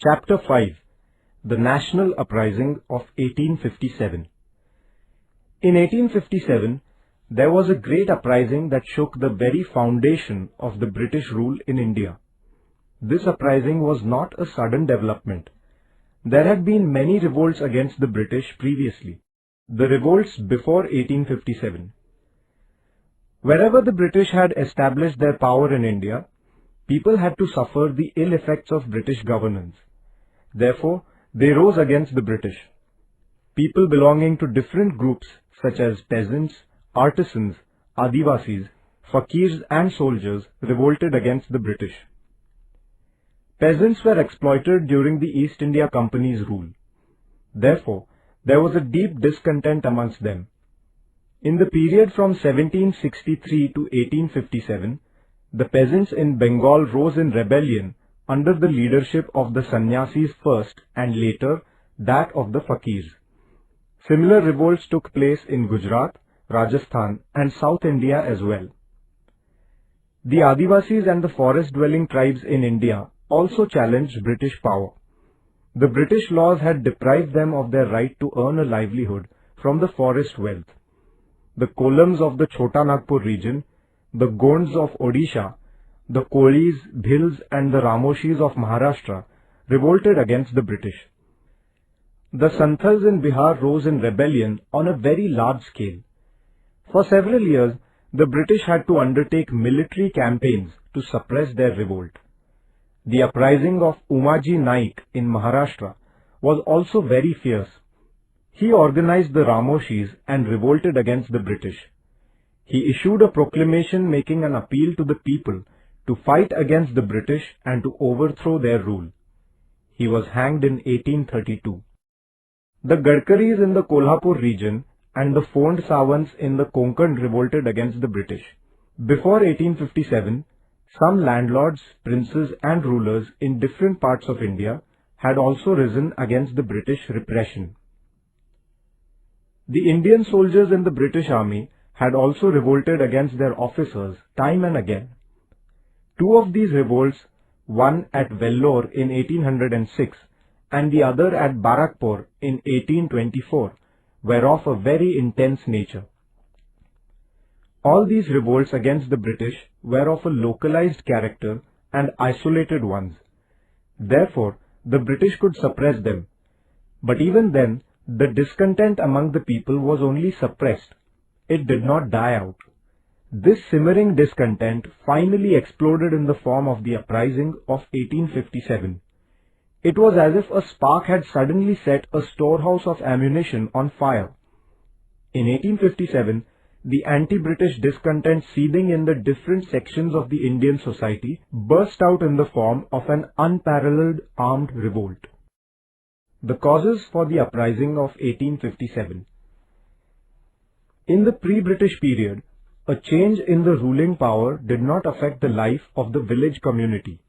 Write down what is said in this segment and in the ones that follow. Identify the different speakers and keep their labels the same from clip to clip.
Speaker 1: Chapter 5. The National Uprising of 1857. In 1857, there was a great uprising that shook the very foundation of the British rule in India. This uprising was not a sudden development. There had been many revolts against the British previously. The revolts before 1857. Wherever the British had established their power in India, people had to suffer the ill effects of British governance. Therefore, they rose against the British. People belonging to different groups such as peasants, artisans, Adivasis, fakirs and soldiers revolted against the British. Peasants were exploited during the East India Company's rule. Therefore, there was a deep discontent amongst them. In the period from 1763 to 1857, the peasants in Bengal rose in rebellion under the leadership of the sannyasis first and later that of the fakirs. Similar revolts took place in Gujarat, Rajasthan and South India as well. The Adivasis and the forest-dwelling tribes in India also challenged British power. The British laws had deprived them of their right to earn a livelihood from the forest wealth. The Kolams of the Chota Nagpur region, the Gonds of Odisha, the Kolis, Bhils and the Ramoshis of Maharashtra revolted against the British. The Santhals in Bihar rose in rebellion on a very large scale. For several years, the British had to undertake military campaigns to suppress their revolt. The uprising of Umaji Naik in Maharashtra was also very fierce. He organized the Ramoshis and revolted against the British. He issued a proclamation making an appeal to the people to fight against the British and to overthrow their rule. He was hanged in 1832. The Gadkaris in the Kolhapur region and the Fond Sawants in the Konkan revolted against the British. Before 1857, some landlords, princes and rulers in different parts of India had also risen against the British repression. The Indian soldiers in the British Army had also revolted against their officers time and again. Two of these revolts, one at Vellore in 1806 and the other at Barakpur in 1824, were of a very intense nature. All these revolts against the British were of a localized character and isolated ones. Therefore, the British could suppress them. But even then, the discontent among the people was only suppressed. It did not die out. This simmering discontent finally exploded in the form of the uprising of 1857. It was as if a spark had suddenly set a storehouse of ammunition on fire. In 1857, the anti-British discontent seething in the different sections of the Indian society burst out in the form of an unparalleled armed revolt. The causes for the uprising of 1857. In the pre-British period, a change in the ruling power did not affect the life of the village community.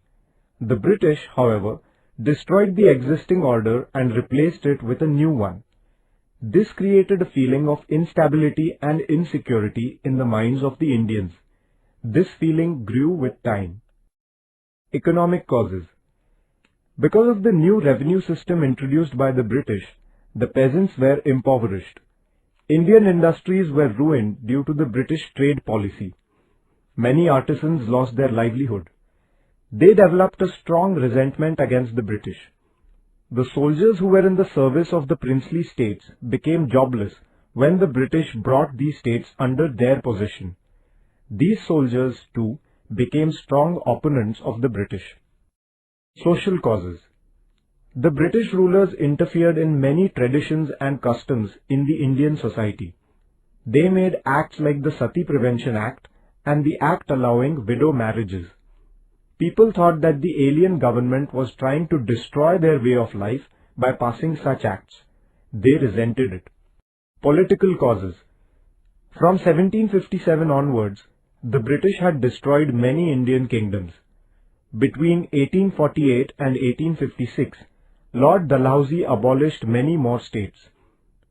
Speaker 1: The British, however, destroyed the existing order and replaced it with a new one. This created a feeling of instability and insecurity in the minds of the Indians. This feeling grew with time. Economic causes. Because of the new revenue system introduced by the British, the peasants were impoverished. Indian industries were ruined due to the British trade policy. Many artisans lost their livelihood. They developed a strong resentment against the British. The soldiers who were in the service of the princely states became jobless when the British brought these states under their possession. These soldiers, too, became strong opponents of the British. Social causes. The British rulers interfered in many traditions and customs in the Indian society. They made acts like the Sati Prevention Act and the act allowing widow marriages. People thought that the alien government was trying to destroy their way of life by passing such acts. They resented it. Political causes. From 1757 onwards, the British had destroyed many Indian kingdoms. Between 1848 and 1856, Lord Dalhousie abolished many more states.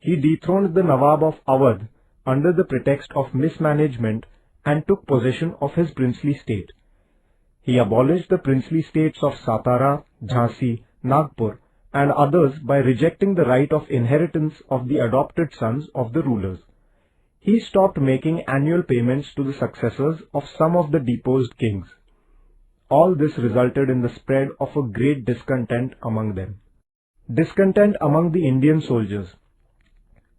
Speaker 1: He dethroned the Nawab of Awadh under the pretext of mismanagement and took possession of his princely state. He abolished the princely states of Satara, Jhansi, Nagpur, and others by rejecting the right of inheritance of the adopted sons of the rulers. He stopped making annual payments to the successors of some of the deposed kings. All this resulted in the spread of a great discontent among them. Discontent among the Indian soldiers.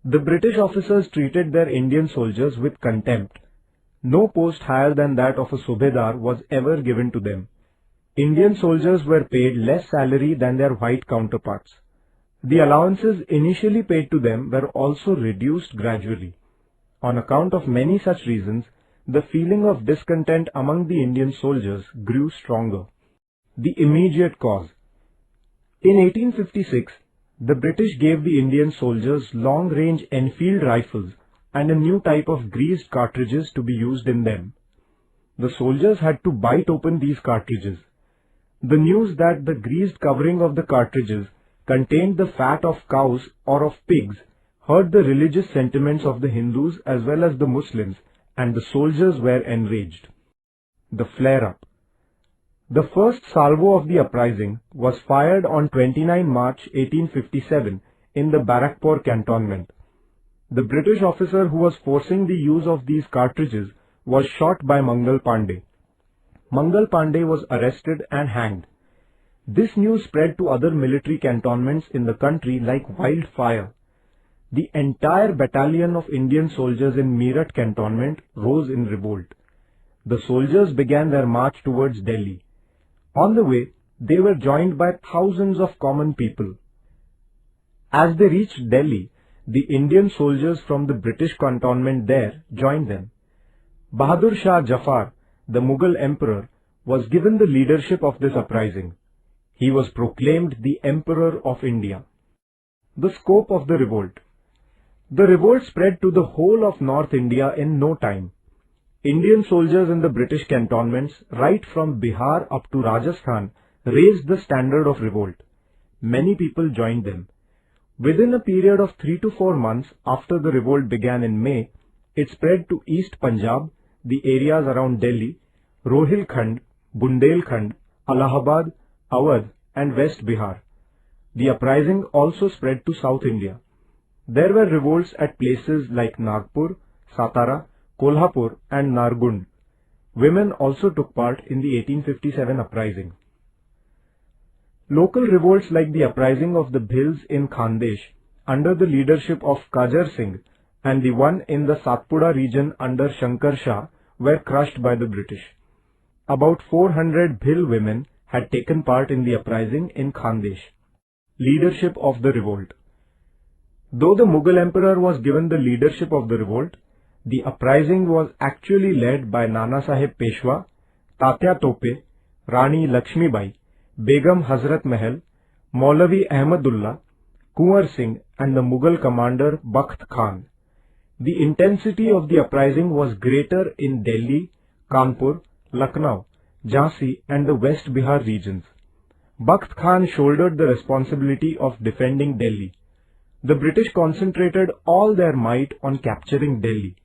Speaker 1: The British officers treated their Indian soldiers with contempt. No post higher than that of a subedar was ever given to them. Indian soldiers were paid less salary than their white counterparts. The allowances initially paid to them were also reduced gradually. On account of many such reasons, the feeling of discontent among the Indian soldiers grew stronger. The immediate cause. In 1856, the British gave the Indian soldiers long-range Enfield rifles and a new type of greased cartridges to be used in them. The soldiers had to bite open these cartridges. The news that the greased covering of the cartridges contained the fat of cows or of pigs hurt the religious sentiments of the Hindus as well as the Muslims, and the soldiers were enraged. The flare-up. The first salvo of the uprising was fired on 29 March 1857 in the Barakpur cantonment. The British officer who was forcing the use of these cartridges was shot by Mangal Pandey. Mangal Pandey was arrested and hanged. This news spread to other military cantonments in the country like wildfire. The entire battalion of Indian soldiers in Meerut cantonment rose in revolt. The soldiers began their march towards Delhi. On the way, they were joined by thousands of common people. As they reached Delhi, the Indian soldiers from the British cantonment there joined them. Bahadur Shah Jafar, the Mughal emperor, was given the leadership of this uprising. He was proclaimed the Emperor of India. The scope of the revolt. The revolt spread to the whole of North India in no time. Indian soldiers in the British cantonments, right from Bihar up to Rajasthan, raised the standard of revolt. Many people joined them. Within a period of 3 to 4 months after the revolt began in May, it spread to East Punjab, the areas around Delhi, Rohilkhand, Bundelkhand, Allahabad, Awadh and West Bihar. The uprising also spread to South India. There were revolts at places like Nagpur, Satara, Kolhapur and Nargund. Women also took part in the 1857 uprising. Local revolts like the uprising of the Bhils in Khandesh under the leadership of Kajar Singh and the one in the Satpura region under Shankar Shah were crushed by the British. About 400 Bhil women had taken part in the uprising in Khandesh. Leadership of the revolt. Though the Mughal emperor was given the leadership of the revolt, the uprising was actually led by Nana Sahib Peshwa, Tatya Tope, Rani Lakshmibai, Begum Hazrat Mahal, Maulavi Ahmadullah, Kunwar Singh and the Mughal commander Bakht Khan. The intensity of the uprising was greater in Delhi, Kanpur, Lucknow, Jhansi and the West Bihar regions. Bakht Khan shouldered the responsibility of defending Delhi. The British concentrated all their might on capturing Delhi.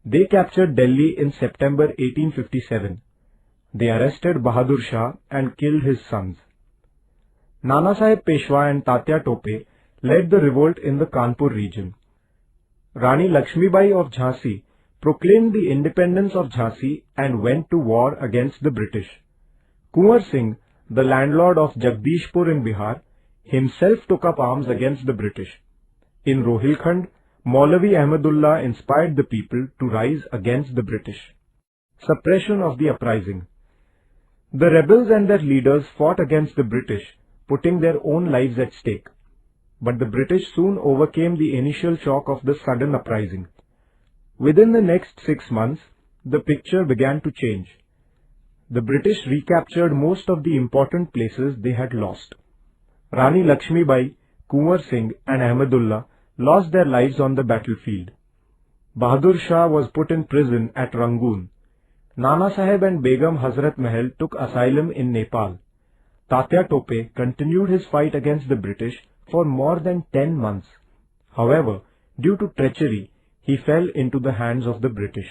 Speaker 1: They captured Delhi in September 1857. They arrested Bahadur Shah and killed his sons. Nana Sahib Peshwa and Tatya Tope led the revolt in the Kanpur region. Rani Lakshmibai of Jhansi proclaimed the independence of Jhansi and went to war against the British. Kunwar Singh, the landlord of Jagdishpur in Bihar, himself took up arms against the British. In Rohilkhand, Maulavi Ahmadullah inspired the people to rise against the British. Suppression of the uprising. The rebels and their leaders fought against the British, putting their own lives at stake. But the British soon overcame the initial shock of the sudden uprising. Within the next 6 months, the picture began to change. The British recaptured most of the important places they had lost. Rani Lakshmibai, Kunwar Singh and Ahmadullah lost their lives on the battlefield. Bahadur Shah was put in prison at Rangoon. Nana Sahib and Begum Hazrat Mahal took asylum in Nepal. Tatya Tope continued his fight against the British for more than 10 months. However, due to treachery, he fell into the hands of the British.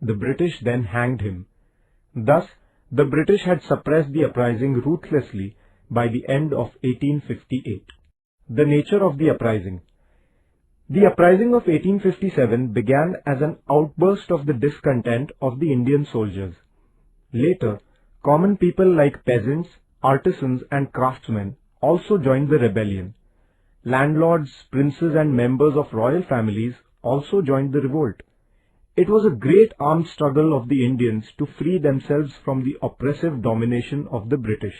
Speaker 1: The British then hanged him. Thus, the British had suppressed the uprising ruthlessly by the end of 1858. The nature of the uprising. The uprising of 1857 began as an outburst of the discontent of the Indian soldiers. Later, common people like peasants, artisans and craftsmen also joined the rebellion. Landlords, princes and members of royal families also joined the revolt. It was a great armed struggle of the Indians to free themselves from the oppressive domination of the British.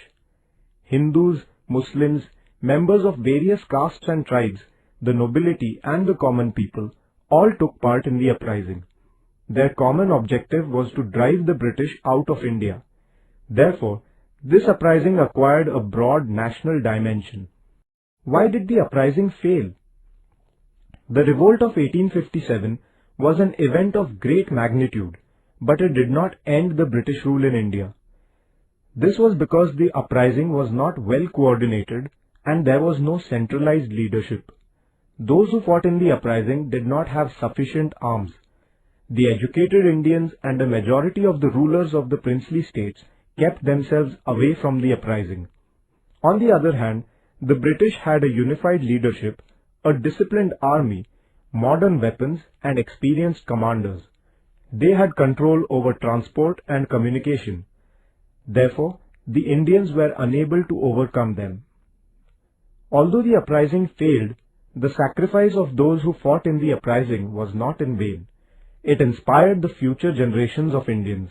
Speaker 1: Hindus, Muslims, members of various castes and tribes, the nobility and the common people all took part in the uprising. Their common objective was to drive the British out of India. Therefore, this uprising acquired a broad national dimension. Why did the uprising fail? The revolt of 1857 was an event of great magnitude, but it did not end the British rule in India. This was because the uprising was not well coordinated and there was no centralized leadership. Those who fought in the uprising did not have sufficient arms. The educated Indians and a majority of the rulers of the princely states kept themselves away from the uprising. On the other hand, the British had a unified leadership, a disciplined army, modern weapons and experienced commanders. They had control over transport and communication. Therefore, the Indians were unable to overcome them. Although the uprising failed, the sacrifice of those who fought in the uprising was not in vain. It inspired the future generations of Indians.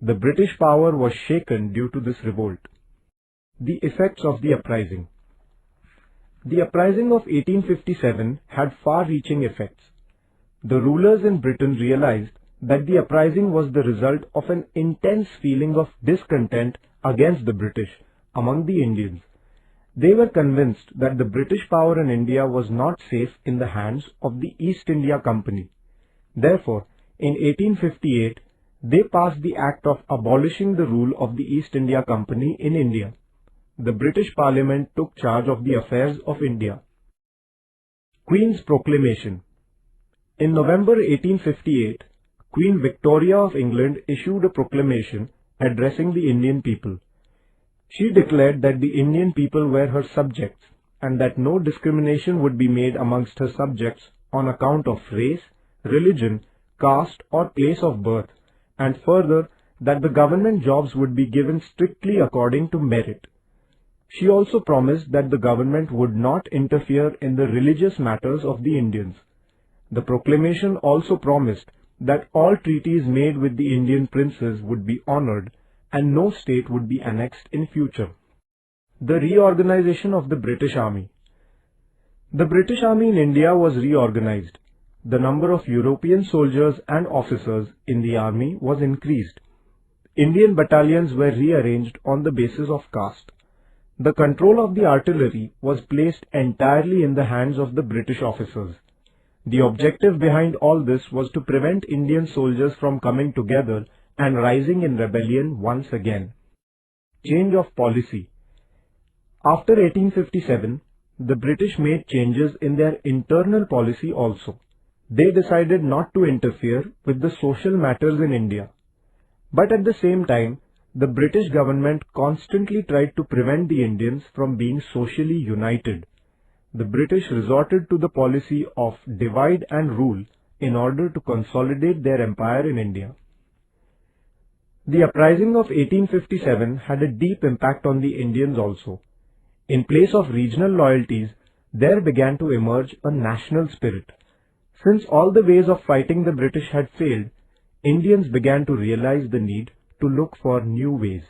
Speaker 1: The British power was shaken due to this revolt. The effects of the uprising. The uprising of 1857 had far-reaching effects. The rulers in Britain realized that the uprising was the result of an intense feeling of discontent against the British among the Indians. They were convinced that the British power in India was not safe in the hands of the East India Company. Therefore, in 1858, they passed the Act of abolishing the rule of the East India Company in India. The British Parliament took charge of the affairs of India. Queen's Proclamation. In November 1858, Queen Victoria of England issued a proclamation addressing the Indian people. She declared that the Indian people were her subjects and that no discrimination would be made amongst her subjects on account of race, religion, caste or place of birth, and further that the government jobs would be given strictly according to merit. She also promised that the government would not interfere in the religious matters of the Indians. The proclamation also promised that all treaties made with the Indian princes would be honored and no state would be annexed in future. The reorganization of the British Army. The British Army in India was reorganized. The number of European soldiers and officers in the army was increased. Indian battalions were rearranged on the basis of caste. The control of the artillery was placed entirely in the hands of the British officers. The objective behind all this was to prevent Indian soldiers from coming together and rising in rebellion once again. Change of policy. After 1857, the British made changes in their internal policy also. They decided not to interfere with the social matters in India. But at the same time, the British government constantly tried to prevent the Indians from being socially united. The British resorted to the policy of divide and rule in order to consolidate their empire in India. The uprising of 1857 had a deep impact on the Indians also. In place of regional loyalties, there began to emerge a national spirit. Since all the ways of fighting the British had failed, Indians began to realize the need to look for new ways.